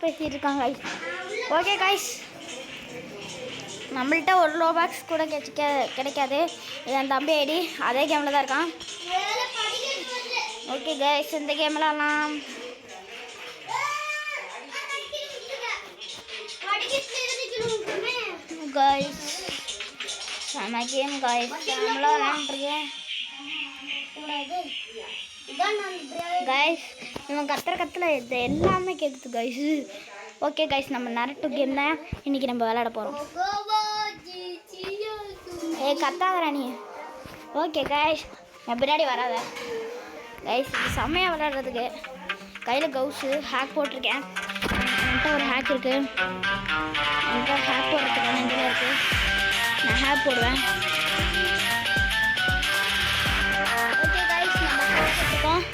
பேசிகிட்டு இருக்காங்க guys. Okay guys, நம்மள்கிட்ட ஒரு லோ பாக்ஸ் கூட கிடைக்காது. என் தம்பி ஐடி அதே கேமில் தான் இருக்கான். ஓகே கைஸ், இந்த கேம்லாம் கைஸ் செம கேம் கைஸ். நம்மளாம் விளையாண்டுருக்கேன் கைஸ். இவன் கத்துற இது எல்லாமே கேட்குது கைஸ். ஓகே கைஸ், நம்ம நரட்டு கேம் தான் இன்றைக்கி நம்ம விளையாட போகிறோம். கத்தாதரா நீ. ஓகே கைஸ், நான் பின்னாடி வராத கைஸ். இது செம்மையாக விளையாடுறதுக்கு. கையில் கவுஸு ஹேக் போட்டிருக்கேன். என்கிட்ட ஒரு ஹேக் இருக்குது. என்கிட்ட ஹேக் போடுறதுக்கான இதில் இருக்குது. நான் ஹேக் போடுவேன். ஓகே கைஸ், நம்ம போட்டுருக்கோம்.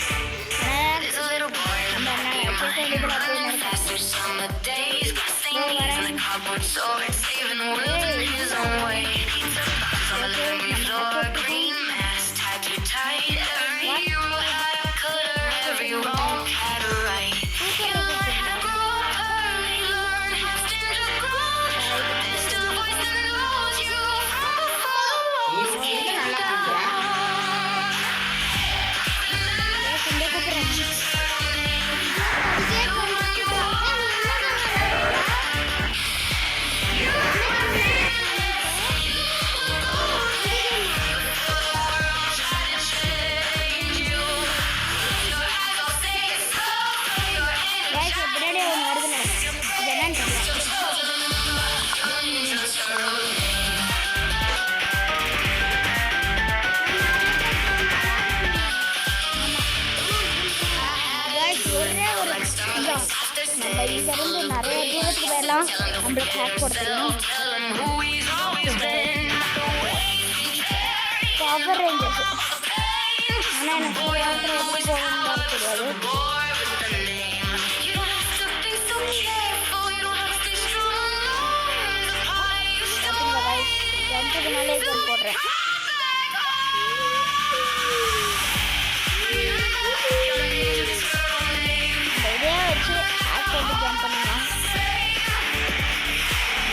நம்ம இங்கிருந்து நிறைய தூரத்துக்கு போயிடலாம். நம்மளுக்கு ஹேக் போடுறோம். Power Rangers. ஆனால் எனக்கு எப்படி போகணும்னு தெரியாது. ஜம்புக்கு மேலே ஜம்ப் போடுறேன். இதே வச்சு ஹேக் போட்டு ஜம்ப் பண்ணலாம்.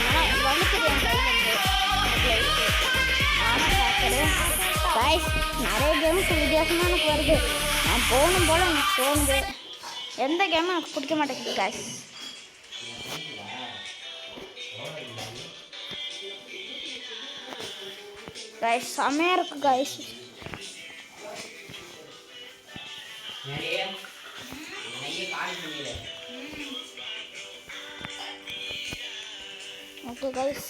ஆனால் வலிக்குது என் கையிலேருந்து. ஆனால் ஹேக்கரு கைஸ் நிறைய கேம்ஸ் வித்தியாசமாக எனக்கு வருது. நான் போகணும் போல் எனக்கு தோணுது. எந்த கேமும் எனக்கு பிடிக்க மாட்டேங்குது கைஸ். கைஸ் செம்மையாக இருக்குது guys. Okay guys,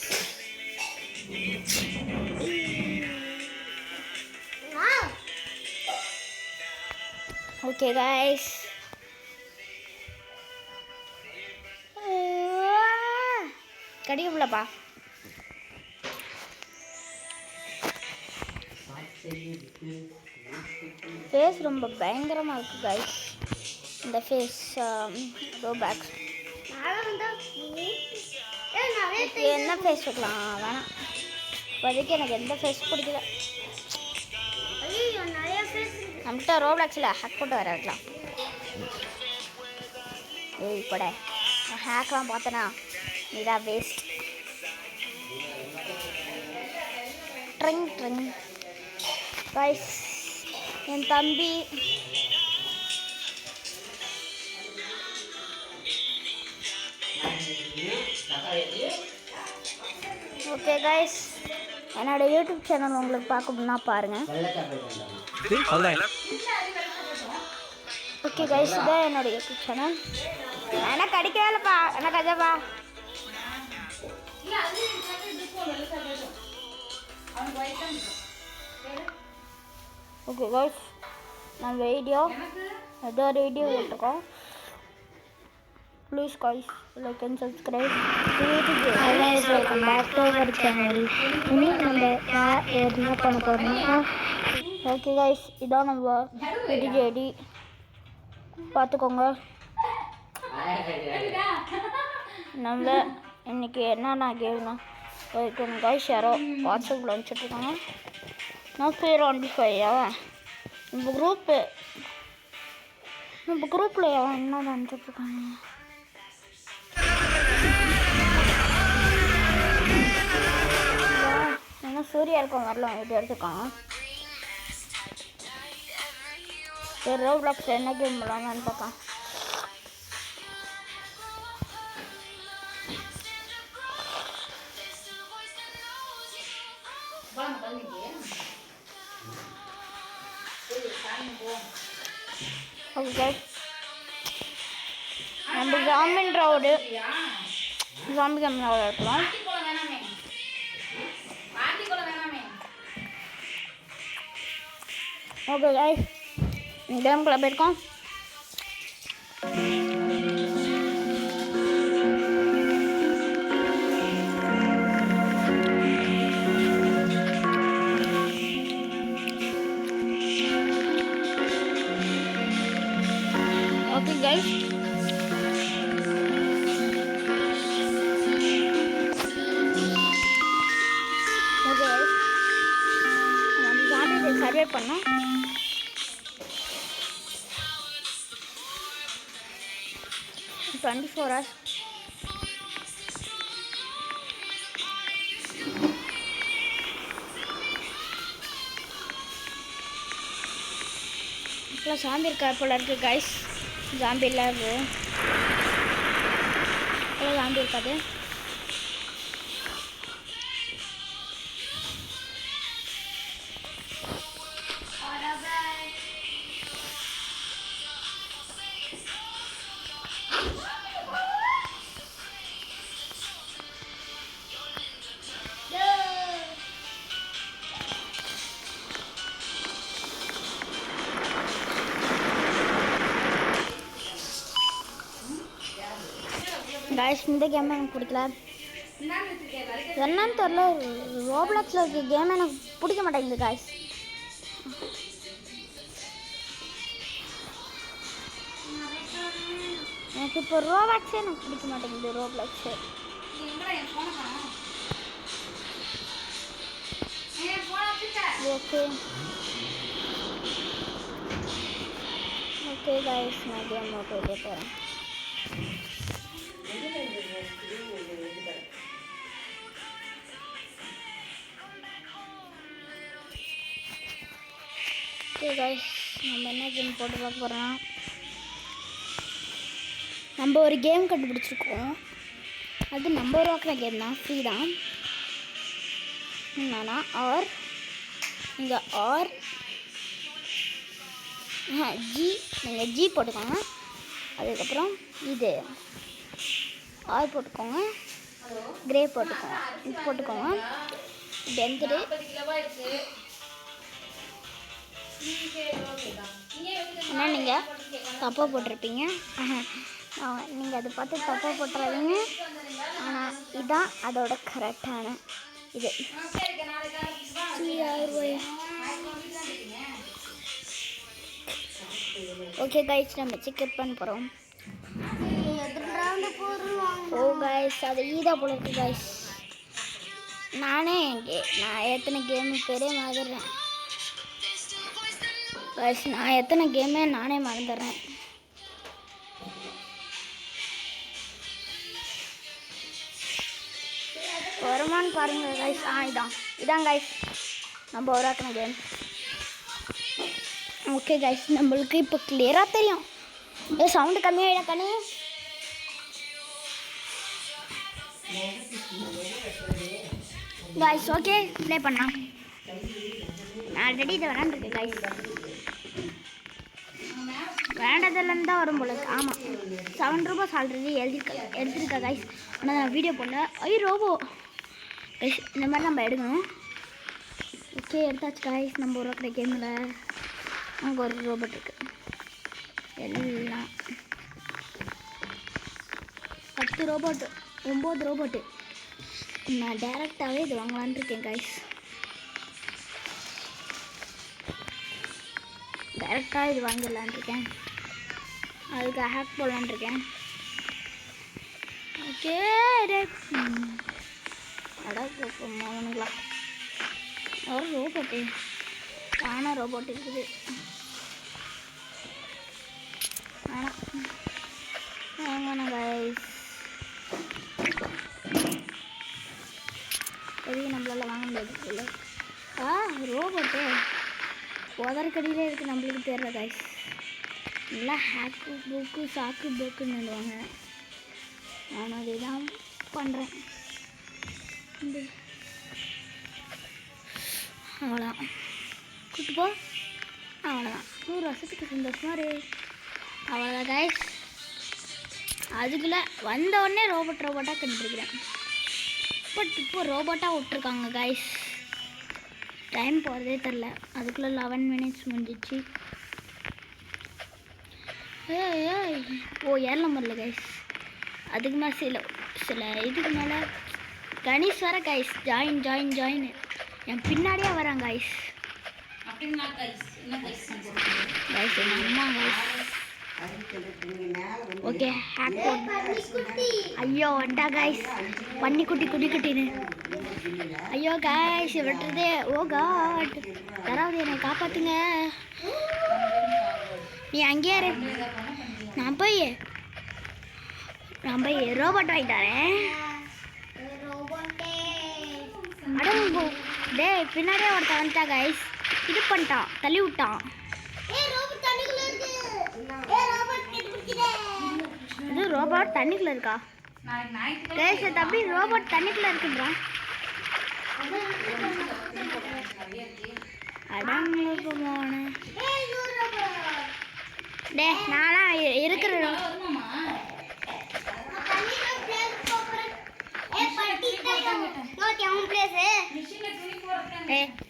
okay guys, கடிக்கலப்பா. ஃபேஸ் ரொம்ப பயங்கரமாக இருக்குது கைஸ். இந்த ஃபேஸ் ரோ பேக்ஸ் என்ன ஃபேஸ் வைக்கலாம் வேணாம். இப்போதைக்கு எனக்கு எந்த ஃபேஸ் பிடிக்கல. நம்மகிட்ட ரோப்ளாக்ஸில் ஹேக் போட்டு வர வைக்கலாம். இப்போட ஹேக்லாம் பார்த்தனா இதான் வேஸ்ட். ட்ரிங் ட்ரிங் கைஸ், என் தம்பி ஓகே கைஸ், என்னோட யூடியூப் சேனல் உங்களுக்கு பார்க்கணும்னா பாருங்கள். ஓகே கைஸ், இதான் என்னோட யூடியூப் சேனல். எனக்கு அடிக்கலப்பா, எனக்கு அதாப்பா. ஓகே கைஸ், நம்ம வீடியோ ஏதோ ஒரு வீடியோ போட்டிருக்கோம். Please guys like and subscribe. Welcome back to our channel. இனி நம்ம என்ன பண்ண போகிறோம்னா, ஓகே கைஸ் இதான் நம்ம வீடியோ ஐடி பார்த்துக்கோங்க. நம்ம இன்றைக்கி என்னென்ன கேம்னா கைஸ் யாரோ வாட்ஸ்அப்பில் அனுப்பிச்சிட்ருக்காங்க. நான் பேர் 25 நம்ம குரூப்பில் எவன் என்ன அனுப்பிச்சிட்ருக்காங்க. இன்னும் சூர்யா இருக்கும் வரலாம் வீடியோ எடுத்துக்கோங்க. சரி ரோப்ளாக்ஸ் என்ன கேம் விளாட்லான்னு பார்க்கலாம். ஓகே நம்ம ஜாம்பின்ற ஒரு ஜாம்பி கேம் விளாடலாம். ஓகே கைஸ் கேம்குள்ளே போயிருக்கோம். ஓகே கைஸ் சர்வே பண்ணோம். டுவெண்ட்டி 4 hours இப்போலாம் ஜாம்பி இருக்கா போல இருக்குது கைஸ். ஜாம்பி இல்லாது ஜாம்பி இருக்காது. கைஸ் இந்த கேம் எனக்கு பிடிக்கல. என்னன்னு தெரில, ரோப்ளாக்ஸில் இருக்க கேம் எனக்கு பிடிக்க மாட்டேங்குது கைஸ். எனக்கு இப்போ ரோப்ளாக்ஸே எனக்கு பிடிக்க மாட்டேங்குது. ரோப்ளாக்ஸு ஓகே ஓகே கைஸ் நான் கேம் ஓகே போகிறேன். ஓகே கைஸ் நம்ம என்ன கேம் போட்டு பார்க்க போகிறோம். நம்ம ஒரு கேம் கண்டுபிடிச்சிருக்கோம். அது நம்ம உருவாக்குற கேம் தான், ஃப்ரீ தான். என்னன்னா ஆர் இங்கே ஆர் ஜி நீங்கள் ஜி போட்டுக்கோங்க. அதுக்கப்புறம் இது ஆர் போட்டுக்கோங்க, கிரே போட்டுக்கோங்க, இது போட்டுக்கோங்க. இது எந்தது ஆனால் நீங்கள் தப்பாக போட்டிருப்பீங்க. நீங்கள் அதை பார்த்து தப்பாக போட்டுறாதீங்க. ஆனால் இதுதான் அதோட கரெக்டான இது. ஓகே கைஸ் நம்ம செக் பண்ண போகிறோம். ஓ கைஸ் அது ஈதா போல இருக்கு கைஸ். நான் எத்தனை கேமு பேரே மறந்துடுறேன் கைஸ். நான் எத்தனை கேமே நானே மறந்துடுறேன். வருமானு பாருங்கள் கைஸ். இதான் கைஸ் நம்ம உருவாக்கின கேம். ஓகே கைஸ் நம்மளுக்கு இப்போ கிளியராக தெரியும். சவுண்டு கம்மியாக கண்ணு கைஸ். ஓகே ப்ளே பண்ணலாம். நான் ஆல்ரெடி இதை விளாண்டுருக்கேன் கைஸ். வேண்டதெல்லாம் தான் வரும் போல. ஆமாம் 7 ரூபாய் ஆல்ரெடி எடுத்துருக்கா கைஸ். ஆனால் நான் வீடியோ போடல. ரோபோ கைஸ் இந்த மாதிரி நம்ம எடுக்கணும். ஓகே எடுத்தாச்சு கைஸ். நம்ம உருவாக்குற கேமில் அங்கே ஒரு ரோபோட் இருக்குது. எல்லாம் 10 ரோபோட்டு 9 ரோபோட்டு. நான் டேரெக்டாகவே இது வாங்கலான்னு இருக்கேன் கைஸ். டேரெக்டாக இது வாங்கிடலான் இருக்கேன். அதுக்கு ஹேக் போடலான் இருக்கேன். ஓகே அவனுங்களா ஒரு ரோபோட்டு ஆனால் ரோபோட் இருக்குது. ஆனால் கைஸ் பெரிய நம்மளால் வாங்க முடியாது. ரோபோட்டு உதறக்கடியிலே இருக்குது, நம்மளுக்கு தெரியல கைஸ். எல்லாம் ஹேக்கு புக்கு சாக்கு புக்குன்னு சொல்லுவாங்க. நான் அதை தான் பண்ணுறேன். அவ்வளோதான், கூட்டு போ. அவ்வளோதான், 100 வருஷத்துக்கு சந்தோஷமா ரே. அவ்வளோதான் கைஸ். அதுக்குள்ளே வந்த உடனே ரோபோட்டாக கண்டுபிடிக்கிறேன். பட் இப்போ ரோபோட்டாக விட்ருக்காங்க கைஸ். டைம் போகிறதே தெரில. அதுக்குள்ளே 11 minutes முடிஞ்சிச்சு. ஓ ஏறல முடியல கைஸ். அதுக்கு மேலே சில இதுக்கு மேலே கணேஷ் வர கைஸ். ஜாயின் என் பின்னாடியே வரான் கைஸ். கைஸ் எங்கள் அம்மா கைஸ். ஓகே ஹேக் ஐயோ வண்டா கைஸ். குட்டின்னு ஐயோ கைஸ் விட்டுறதே. ஓ காட், யாராவது என்னை காப்பாற்றுங்க. நீ அங்கேயே இரு. நான் போய் ரோபோட் வாங்கிட்டாரேன். அடம்போ டே பின்னாடியே ஒருத்தன் வந்துட்டா கைஸ். இது பண்ணிட்டான், தள்ளி விட்டான். இது ரோபோட் தண்ணிக்குள்ள இருக்கா கைஸ்? தம்பி ரோபோட் தண்ணிக்குள்ள இருக்குன்றான். அடம்போ போன டே நானா இருக்கிற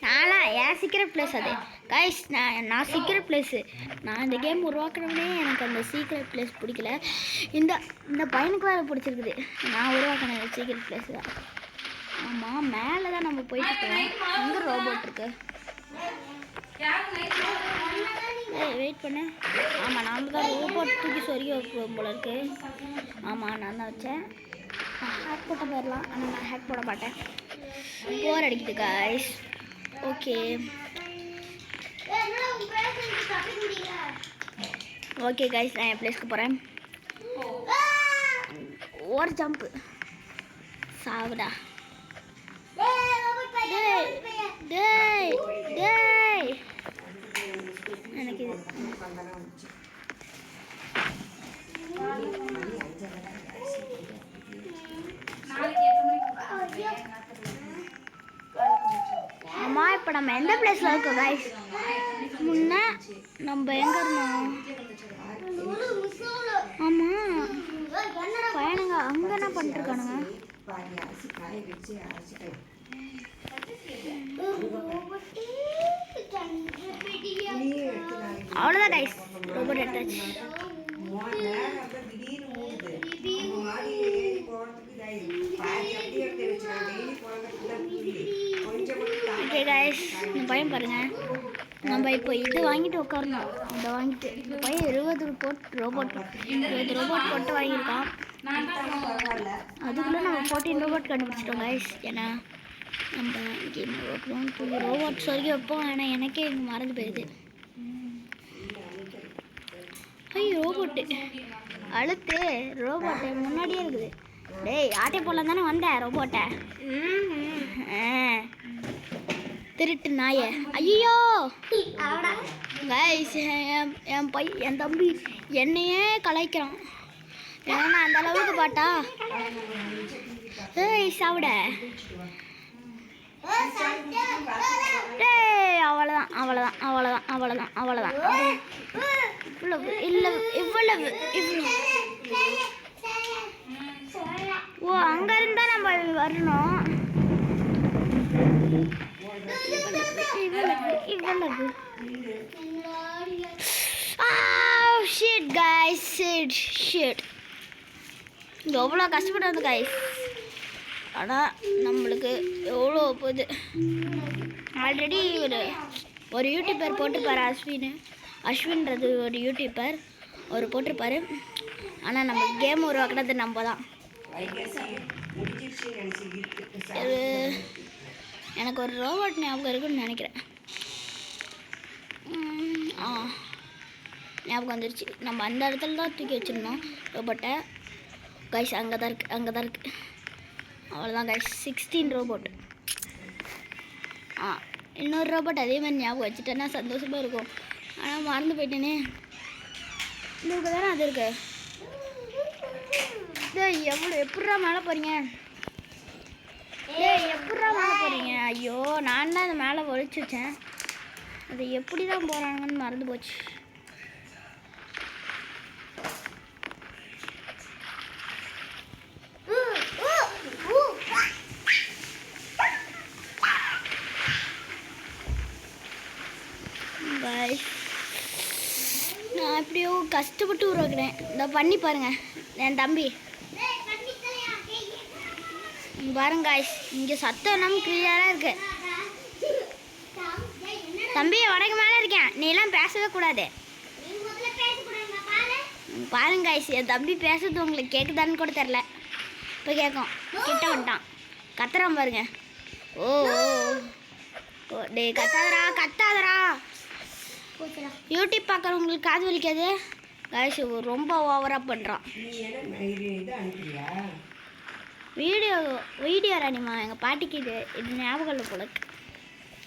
நானா ஏன் சீக்கிரம் பிளேஸ் அது கைஸ். நான் சீக்கிரம் பிளேஸு. நான் இந்த கேம் உருவாக்குறவனே எனக்கு அந்த சீக்கிரம் பிளேஸ் பிடிக்கல. இந்த பையனுக்கு வேறு பிடிச்சிருக்குது. நான் உருவாக்கின சீக்கிரம் பிளேஸ் தான். ஆமாம் மேலே தான் நம்ம போயிட்டு இருக்கோம். அங்கே ரோபோட் இருக்கு. வெயிட் பண்ணு. ஆமாம் நான் தான் ரோபோட் தூக்கி சொருகி வைப்போம் போல இருக்கு. ஆமாம் நான் தான் வச்சேன். ஹேக் போட்ட போயிடலாம். ஆனால் நான் ஹேக் போட மாட்டேன். போர் அடிக்குது கைஸ். ஓகே கைஸ் நான் என் பிளேஸ்க்கு போகிறேன். ஒரு ஜம்ப்பு சாவுடா. டேய் எனக்கு அம்மா இப்போ நம்ம எந்த பிளேஸில் இருக்கோம் கைஸ்? முன்ன நம்ம எங்கே இருந்தோம்? ஆமாம் பையனுங்க அங்கே என்ன பண்ணிட்டுருக்கானுங்க? அவ்வளோதான் கைஸ், ரோபோட் எடுத்தாச்சு. ஓகே கைஸ் இந்த பையன் பாருங்கள். நம்ம இப்போ இது வாங்கிட்டு உட்காரணும். இதை வாங்கிட்டு இந்த பையன் 20 ரோபோட் போட்டு வாங்கியிருக்கான். அதுக்குள்ளே நம்ம 14 ரோபோட் கண்டுபிடிச்சிட்டோம் கைஸ். ஏன்னா நம்ம கேம் வைப்போம், ரோபோட் சொல்லி வைப்போம். ஆனால் எனக்கே இங்கே மறந்து போயிடுது. ஐயோ ரோபோட்டு அழுத்து. ரோபோட்டு முன்னாடியே இருக்குது. டேய் ஆட்டை போடலாம் தானே வந்தேன் ரோபோட்டை. திருட்டு நாய. ஐயோ கைஸ் என் தம்பி என்னையே கலாய்க்கிறான். ஏன்னா அந்த அளவுக்கு பாட்டா. ஏய் சாவிட. டேய் அவ்வளோதான். இவ்வளவு ஓ அங்கே இருந்தால் நம்ம வரணும். இவ்வளவு ஷிட் கைஸ், ஷிட் எவ்வளோ கஷ்டப்பட்டு வந்து கைஸ். ஆனால் நம்மளுக்கு எவ்வளோ போகுது. ஆல்ரெடி ஒரு யூடியூபர் போட்டிருப்பார் அஸ்வின்றது ஒரு யூடியூபர் அவர் போட்டிருப்பார். ஆனால் நம்ம கேம் உருவாக்குறது நம்ம தான். எனக்கு ஒரு ரோபோட் ஞாபகம் இருக்குன்னு நினைக்கிறேன். ஞாபகம் வந்துருச்சு. நம்ம அந்த இடத்துல தான் தூக்கி வச்சுருந்தோம் ரோபோட்டை கைஸ். அங்கே தான் இருக்குது. அவ்வளோதான் கைஸ், 16 ரோபோட். இன்னொரு ரோபோட் அதே மாதிரி ஞாபகம் வச்சுட்டேன்னா சந்தோஷமாக இருக்கும். ஆனால் மறந்து போயிட்டேனே. இதுக்கு தானே அது இருக்கு. எப்பட்றா மேலே போகிறீங்க? எப்பட்றா மேலே போகிறீங்க? ஐயோ, நான் தான் அந்த மேலே ஒழிச்சு வச்சேன். அது எப்படி தான் போகிறாங்கன்னு மறந்து போச்சு. நான் எப்படியோ கஷ்டப்பட்டு உருவாக்குறேன். இதை பண்ணி பாருங்க என் தம்பி. பாருங்க காய்ஸ், இங்கே சத்தம் நம்ம கிளியராக இருக்கு. தம்பி உனக்கு மேலே இருக்கேன், நீ எல்லாம் பேசவே கூடாது. பாருங்க காய்ஸ், என் தம்பி பேசுறது உங்களுக்கு கேட்குதான்னு கூட தெரில. இப்போ கேட்கும். கிட்ட வந்துட்டான், கத்துறான் பாருங்க. ஓ டே கத்தாதரா கத்தாதரா. யூடியூப் பார்க்குறவங்களுக்கு காது வலிக்காது காய்ஸ். ரொம்ப ஓவராக பண்ணுறான். வீடியோ ராணிமா எங்கள் பாட்டிக்கு இது ஞாபகம் இல்லை போல.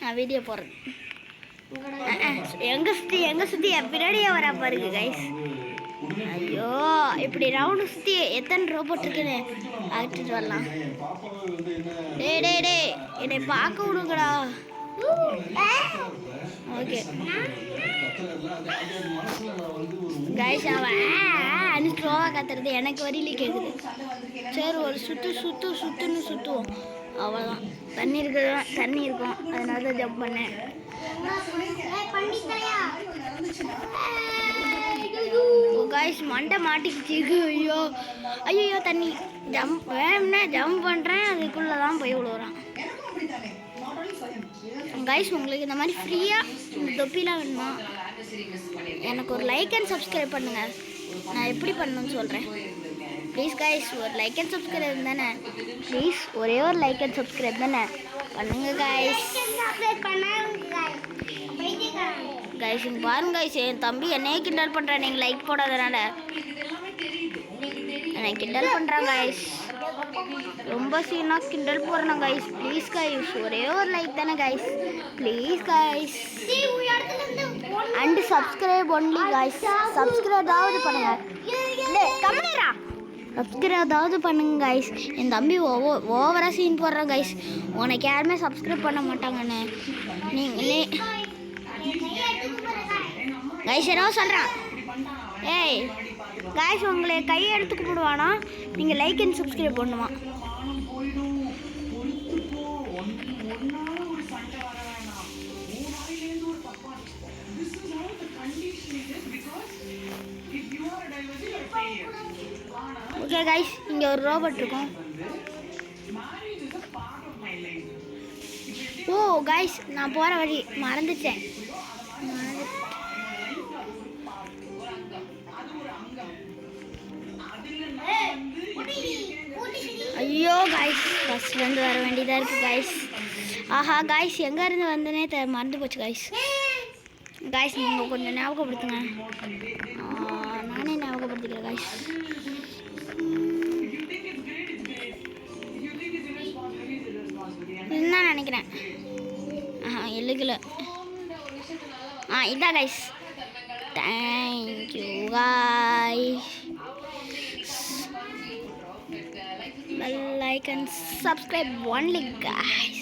நான் வீடியோ போடுறது எங்கே சுற்றி பின்னாடியே வரா பாருங்க கைஸ். ஐயோ, இப்படி ரவுண்டு சுற்றி எத்தனை ரோபோட் இருக்குன்னு அழைச்சிட்டு வரலாம். டே என்னை பார்க்க விடுங்கடா. ஓகே கைஸ், அவன் ஸ்லோவாக கத்துறது எனக்கு வரியிலே கேட்குது. சரி, ஒரு சுற்றுன்னு சுற்றுவோம், அவ்வளோதான். தண்ணி இருக்கும், அதனால தான் ஜம்ப் பண்ணேன். கைஸ், மண்டை மாட்டிக்கிச்சு. ஐயோ தண்ணி. வேணும்னா ஜம்ப் பண்ணுறேன், அதுக்குள்ளே தான் போய் விழுவுறான். கைஸ், உங்களுக்கு இந்த மாதிரி ஃப்ரீயாக இந்த தொப்பிலாம் வேணுமா? எனக்கு ஒரு லைக் அண்ட் சப்ஸ்கிரைப் பண்ணுங்கள். நான் எப்படி பண்ணணும்னு சொல்கிறேன். ப்ளீஸ் கைஸ், ஒரு லைக் அண்ட் சப்ஸ்கிரைப் தானே? ப்ளீஸ் ஒரே ஒரு லைக் அண்ட் சப்ஸ்கிரைப் தானே பண்ணுங்க கைஸ். கைஸ் இங்கே பாருங்க கைஸ், என் தம்பி என்னையே கிண்டல் பண்ணுறேன் நீங்கள் லைக் போடாதனால. என்னை கிண்டல் பண்ணுறான் கைஸ். ரொம்ப சீனாக கிண்டல் போடுறேன் கைஸ். ப்ளீஸ் கைஸ், ஒரே ஒரு லைக் தானே guys. Please guys, and subscribe only guys. Subscribe ஏதாவது பண்ணுங்க. சப்ஸ்கிரைப் ஏதாவது பண்ணுங்க கைஸ். என் தம்பி ஓவராக சீன் போடுறான் கைஸ். உனக்கு யாருமே சப்ஸ்கிரைப் பண்ண மாட்டாங்கன்னு நீங்களே கைஸ் என்ன சொல்கிறான். ஏய் கைஸ், உங்களை கையை எடுத்து கும்பிடுவானா? நீங்கள் லைக் அண்ட் சப்ஸ்கிரைப் பண்ணுமா? ஓகே கைஸ், இங்கே ஒரு ரோபோட் இருக்கும். ஓ கைஸ், நான் போகிற வழி மறந்துட்டேன். ஐயோ கைஸ், ஃபஸ்ட்லேருந்து வர வேண்டியதாக இருக்குது கைஸ். ஆஹா கைஸ், எங்கேருந்து வந்தனே மறந்து போச்சு கைஸ். கைஸ் நீங்கள் கொஞ்சம் ஞாபகப்படுத்துங்க. நானே ஞாபகப்படுத்திக்கிறேன் கைஸ். இதுதான் நினைக்கிறேன். எழுகல. இதான் guys. Thank you guys. Like and subscribe only guys.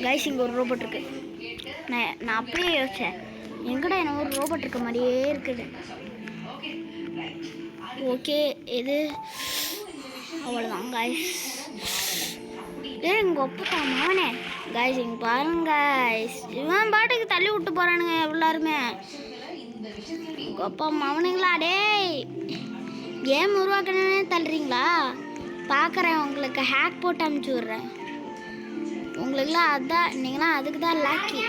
Guys, இங்கே ஒரு ரோபோட் இருக்கு. நான் அப்படியே யோசிச்சேன், எங்கடா என்ன ஒரு ரோபோட் இருக்க மாதிரியே இருக்குது. ஓகே, இது அவ்வளோதான் கைஸ். எங்கள் ஒப்பா மாவனே கைஸ், இங்கே பாருங்க கைஸ், இவன் பாட்டுக்கு தள்ளி விட்டு போகிறானுங்க எல்லாருமே. எங்கள் அப்பா மாவனுங்களா, டேய் கேம் உருவாக்கணுன்னே தள்ளுறீங்களா? பார்க்குறேன், உங்களுக்கு ஹேக் போட்டு அனுப்பிச்சி விட்றேன். உங்களுக்குலாம் அதான், நீங்களாம் அதுக்கு தான் லாக்கி.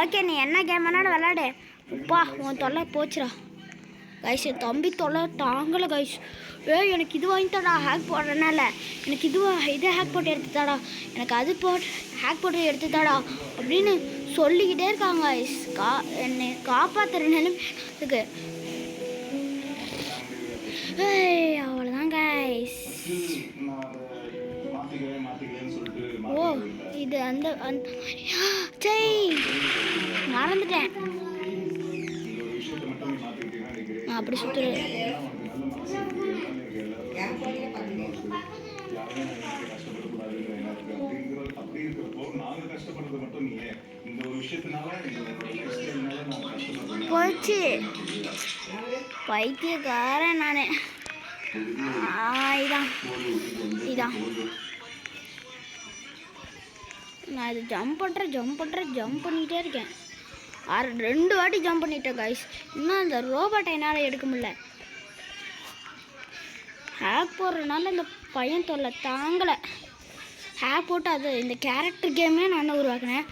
ஓகே, நீ என்ன கேம் வேணாலும் விளாடு. அப்பா உன் தொல்லை போச்சுடா கைஸ். என் தம்பி தொல்லை தாங்கலை கைஸ். எனக்கு இது வாங்கித்தாடா ஹேக் போடுறதுனால, எனக்கு இதை ஹேக் போட்டு எடுத்துத்தாடா, எனக்கு அது ஹேக் போட்டு எடுத்துத்தாடா அப்படின்னு சொல்லிக்கிட்டே இருக்காங்க கைஸ். என்னை காப்பாற்றுற நிலைமை இருக்கு. அவ்வளோதான் கைஸ். ஓ இது அந்த அந்த மறந்துட்டேன். அப்படி சுற்றுறேன். போச்சு பைத்தியக்காரன் நான். இதான் இதான் நான் இது ஜம்ப் பண்ணிகிட்டே இருக்கேன். 2 வாட்டி ஜம்ப் பண்ணிட்டேன் கைஸ். இன்னும் அந்த ரோபோட்டை என்னால் எடுக்க முடியல. ஹேக் போடுறதுனால இந்த பையன் தொல்லை தாங்கலை. ஹேக் போட்டு அது இந்த கேரக்டர் கேமே நான் தான் உருவாக்கினேன்.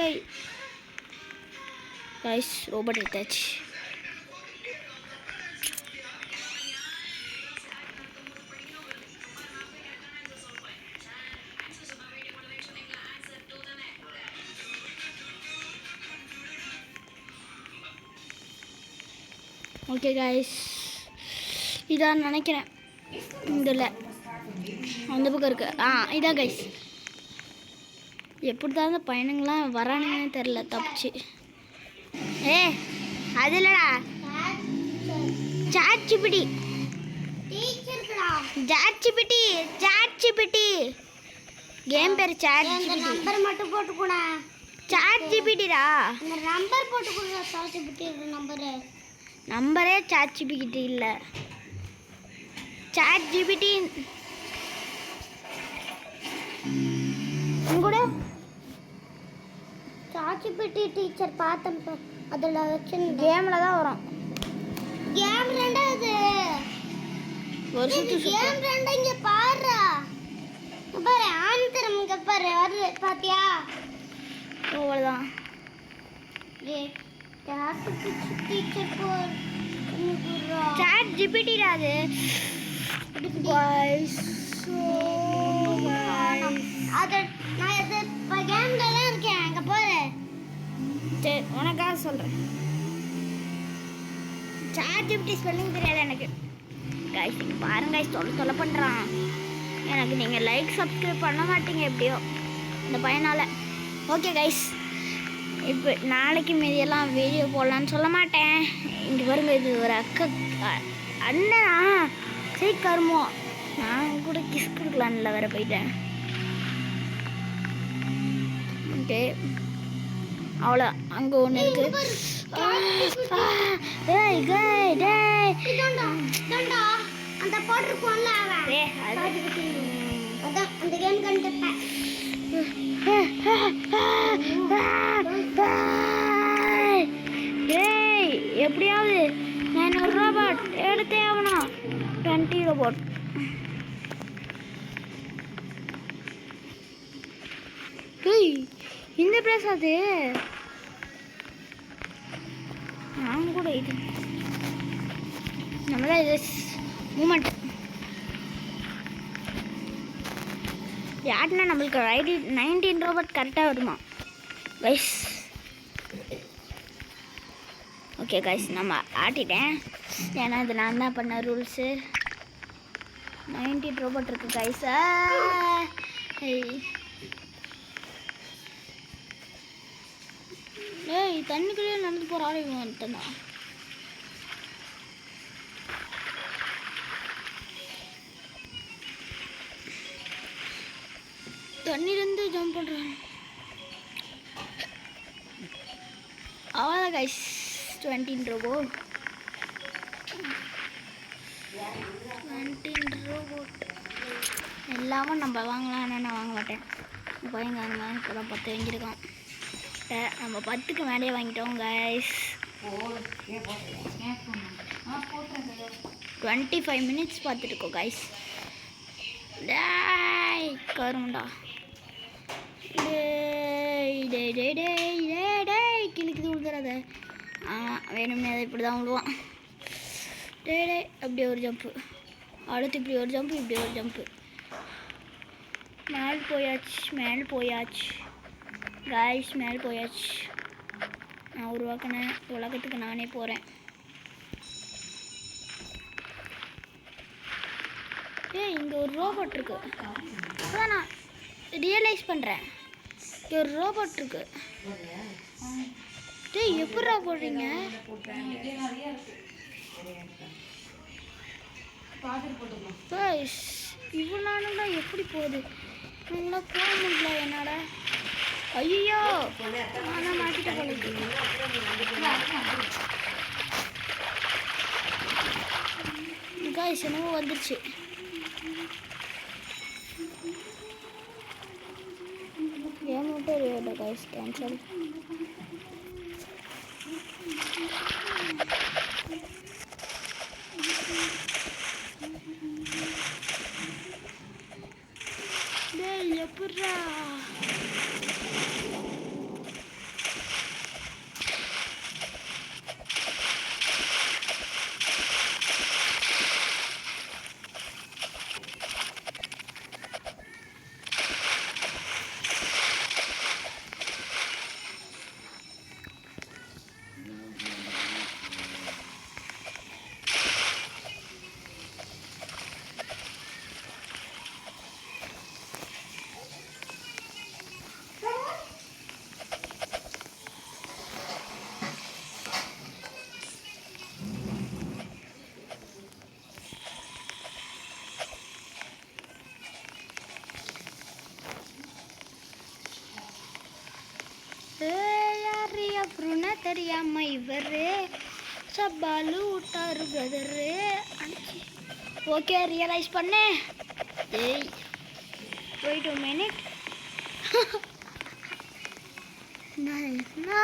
ஏய் கைஸ் ரோபோட் எடுத்தாச்சு. ஓகே கைஸ் இதான் நினைக்கிறேன். இதில் அந்த பக்கம் இருக்கு. இதான் கைஸ். எப்படி தான் அந்த பையனுங்களாம் வரானுங்கன்னு தெரில. தப்பிச்சு. அது இல்லடா சாட்சிபிடி கேம் பேர் சாட்சிபிடி. நம்பர் மட்டும் போட்டுக்கூடா. சாட்சிபிடிடா நம்பர் போட்டுக்கூடா. சாட்சிபிடி நம்பரே சாட்சிபிடி இல்லை. சாட்சிபிடி கூட சாட்சிபிடி டீச்சர் பார்த்தேன். அதில் வச்சு கேமில் தான் வரும். கேம் ரெண்டாவது ஒரு சுற்று கேம் ரெண்டா. இங்கே பாரு பாரு ஆந்திரம் இங்கே பாரு வருது பார்த்தியா? அவ்வளோதான். டீச்சர் போர் சாட் ஜிபிடிடா அது. அது நான் இது கேம்ல தான் இருக்கேன். அங்கே போரு. சரி உனக்காக சொல்கிறேன். சாட் ஜிபிடி ஸ்பெல்லிங் தெரியாது எனக்கு கைஸ். நீங்கள் பாருங்க கைஸ் தொலை பண்ணுறான் எனக்கு. நீங்கள் லைக் சப்ஸ்கிரைப் பண்ண மாட்டீங்க எப்படியோ இந்த பையனால். ஓகே கைஸ் இப்போ நாளைக்கு மீதியெல்லாம் வீடியோ போடலான்னு சொல்ல மாட்டேன். இங்கே பாருங்க இது ஒரு அண்ணனா. சரி கருமோ நான் கூட கிஸ் கொடுக்கலான்ல வேற போயிட்டேன். ஓகே அவ்வளோ அங்கே ஒன்று இருக்கு. அந்த போட்டிருக்கோம்ல அந்த கேம் கண்டுப்பேன். எப்படியாவது நான் ஒரு ரோபோட் எடுத்தே ஆகணும். 20 ரோபோட். இந்த பிளேஸ் அது நான் கூட இது நம்மளா இது மூமெண்ட் யாருன்னா நம்மளுக்கு ரைடு 19 ரோபோட் கரெக்டாக வருமா கைஸ்? ஓகே கைஸ் நம்ம ஆட்டிட்டேன். ஏன்னா இது நான் தான் பண்ண ரூல்ஸு. 19 ரோபோட் இருக்குது கைஸ். ஏய் தண்ணிக்குள்ளேயே நடந்து போகிற ஆள் இவன் வந்துட்டா. தண்ணிலேருந்து ஜம்ப் பண்ணுறான். அவ்வளோதான் கைஸ் 20 ரோபோட். 19 ரோபோட் எல்லாமும் நம்ம வாங்கலாம். ஆனால் நான் வாங்க மாட்டேன். இந்த பையன் வாங்கலாம். இப்போ தான் 10 வாங்கியிருக்கான். நம்ம 10க்கு மேலேயே வாங்கிட்டோம் கைஸ். 25 minutes பார்த்துட்டுக்கோ guys. டேய் கருண்டா. கிழக்குது விழுதுறாத. வேணும்னே அதை இப்படி தான் விழுவான். டே அப்படியே ஒரு ஜம்ப்பு. அடுத்து இப்படி ஒரு ஜம்ப்பு, இப்படி ஒரு ஜம்ப்பு. மேல் போயாச்சு கைஸ், மேல் போயாச்சு. நான் உருவாக்கின உலகத்துக்கு நானே போகிறேன். இங்கே ஒரு ரோபோட் இருக்கு. அதான் நான் ரியலைஸ் பண்ணுறேன், இங்கே ஒரு ரோபோட் இருக்கு. எப்படா போடுறீங்க? இவ்வளோ நாளும் எப்படி போகுது? நீங்களா போக முடியல என்னோட. ஐயோ நான் மாட்டிட்ட போல காய்ஸ் என்னவோ வந்துருச்சு. ஏன் மட்டும் காய்ஸ் கேன்சல். எப்படா தெரியாம இவரு சப்பாலு விட்டாரு பிரதரு. ஓகே ரியலைஸ் பண்ணு. Wait 1 minute. நான்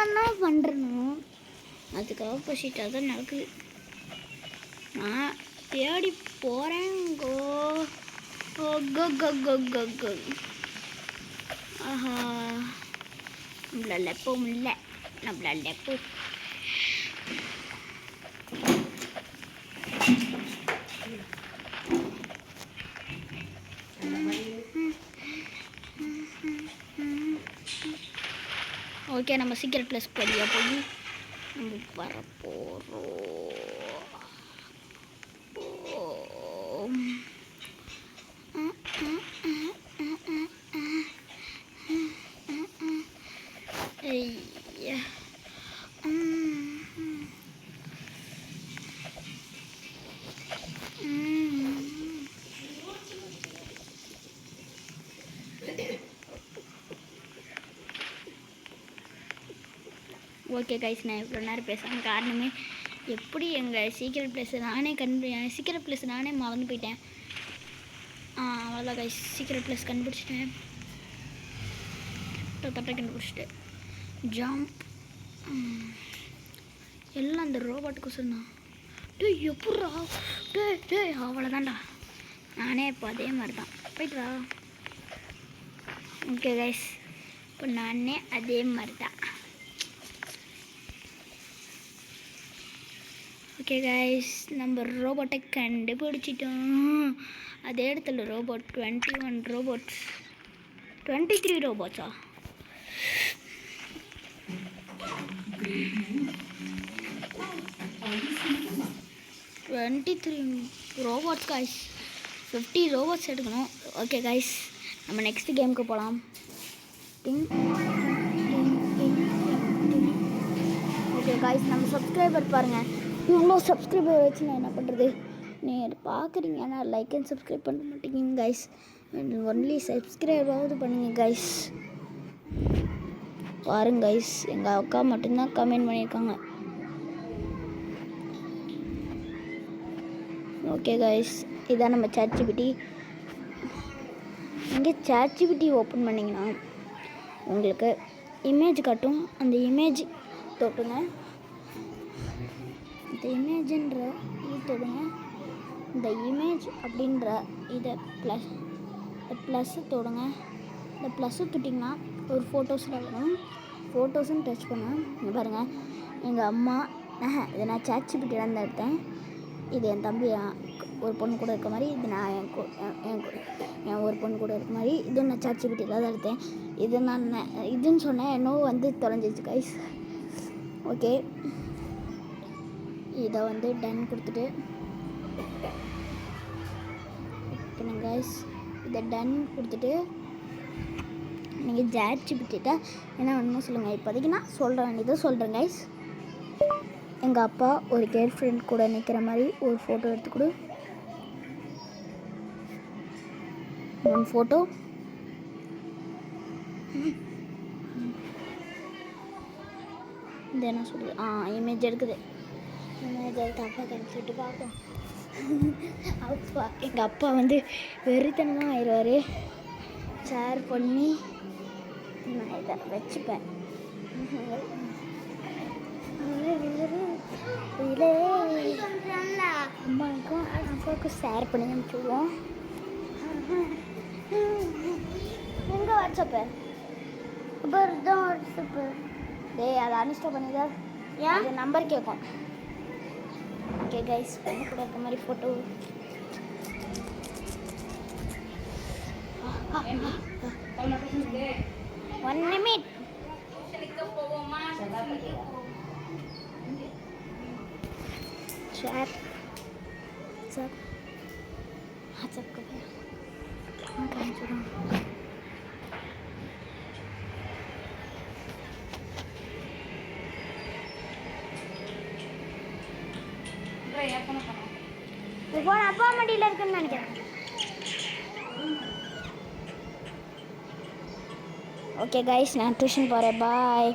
என்ன பண்ணுறேனோ அதுக்கு ஆப்போசிட்டாக தான் நடக்குது. நான் தேடி போகிறேன். கோ கோ கோ கோ கோ கோ. ஆஹா நம்மளால போக முடியல. நம்மளால போ. ஓகே நம்ம சீக்கிரம் ப்ளஸ் படியா போய் நம்ம வரப்போகிறோம். ஓகே கைஸ், நான் இவ்வளோ நேரம் பேசுகிறேன் காரணமே எப்படி எங்கள் சீக்கிரம் ப்ளஸ் நானே மறந்து போயிட்டேன். அவ்வளோதான் கைஸ், சீக்கிரம் ப்ளஸ் கண்டுபிடிச்சிட்டேன். தட்டை கண்டுபிடிச்சிட்டேன். ஜம்ப் எல்லாம் அந்த ரோபோட்டுக்கு சொன்னான். எப்படா அவ்வளோதான்டா. நானே இப்போ அதே மாதிரி தான் போய்ட்டுடா. ஓகே கைஸ், இப்போ நானே அதே மாதிரி தான். ஓகே கைஸ், நம்ம ரோபோட்டை கண்டுபிடிச்சிட்டோம். அதே இடத்துல robot 21 robots 23 ரோபோட்ஸா 23 robots guys. 50 robots எடுக்கணும். ஓகே கைஸ், நம்ம நெக்ஸ்ட் கேமுக்கு போகலாம். ஓகே கைஸ், நம்ம சப்ஸ்கிரைபர் பாருங்கள். இவ்வளோ சப்ஸ்கிரைபர் வச்சு நான் என்ன பண்ணுறது? நீங்கள் பார்க்குறீங்க, ஆனால் லைக் அண்ட் சப்ஸ்கிரைப் பண்ண மாட்டேங்கிங்க கைஸ். ஒன்லி சப்ஸ்கிரைபாவது பண்ணுங்க கைஸ். பாருங்க கைஸ், எங்கள் அக்கா மட்டும்தான் கமெண்ட் பண்ணியிருக்காங்க. ஓகே கைஸ், இதான் நம்ம ChatGPT. இங்கே ChatGPT ஓப்பன் பண்ணிங்கன்னா உங்களுக்கு இமேஜ் காட்டும். அந்த இமேஜ் தொட்டுங்க. இந்த இமேஜுன்ற இது தொடுங்க. இந்த இமேஜ் அப்படின்ற இதை ப்ளஸ்ஸு தொடுங்க. இந்த ப்ளஸ்ஸு தொட்டிங்கன்னா ஒரு ஃபோட்டோஸில் வரும். ஃபோட்டோஸுன்னு டச் பண்ணுவேன். இங்கே பாருங்கள், எங்கள் அம்மா இதை நான் ChatGPTலேருந்து எடுத்தேன். இது என் தம்பி ஒரு பொண்ணு கூட இருக்க மாதிரி, இது நான் என் ஒரு பொண்ணு கூட இருக்க மாதிரி, இது நான் ChatGPTயில் தான் எடுத்தேன். இது நான் இதுன்னு சொன்னேன், என்னவோ வந்து தொலைஞ்சிச்சு கைஸ். ஓகே, இதை வந்து டன் கொடுத்துட்டு ஓகேண்ணா கைஸ், இதை டன் கொடுத்துட்டு நீங்கள் ஜாட்ஜிபிட்டிட்ட என்ன வேணுமோ சொல்லுங்கள். இப்போதைக்கு நான் சொல்ல வேண்டியதை சொல்கிறேன் கைஸ். எங்கள் அப்பா ஒரு கேர்ள் ஃப்ரெண்ட் கூட நிற்கிற மாதிரி ஒரு ஃபோட்டோ எடுத்துக்கொடு. 1 ஃபோட்டோ. இது என்ன சொல்லுது? இமேஜ் எடுக்குது. இமேஜ் எடுத்து அப்பா கணிச்சிட்டு பார்ப்போம். அப்பா எங்கள் அப்பா வந்து வெறித்தனமாக ஆயிடுவார். ஷேர் பண்ணி நான் இதை வச்சுப்பேன். அம்மாவுக்கும் அப்பாவுக்கும் ஷேர் பண்ணி அனுப்பிச்சுடுவோம். எங்கே வாட்ஸ்அப்பு? அப்புறம் தான் வாட்ஸ்அப்பு. டேய், அதை அன்இன்ஸ்டால் பண்ணிதான். ஏன்? அது நம்பர் கேட்கும். ஓகே கைஸ், பண்ண கூட இருக்க மாதிரி photo. One minute. Share sir வாட்ஸ்அப்க்கு ஃபோன் அப்பா மடியில் இருக்குன்னு நினைக்கிறேன். ஓகே கைஸ், நான் டியூஷன் போகிறேன். பாய்.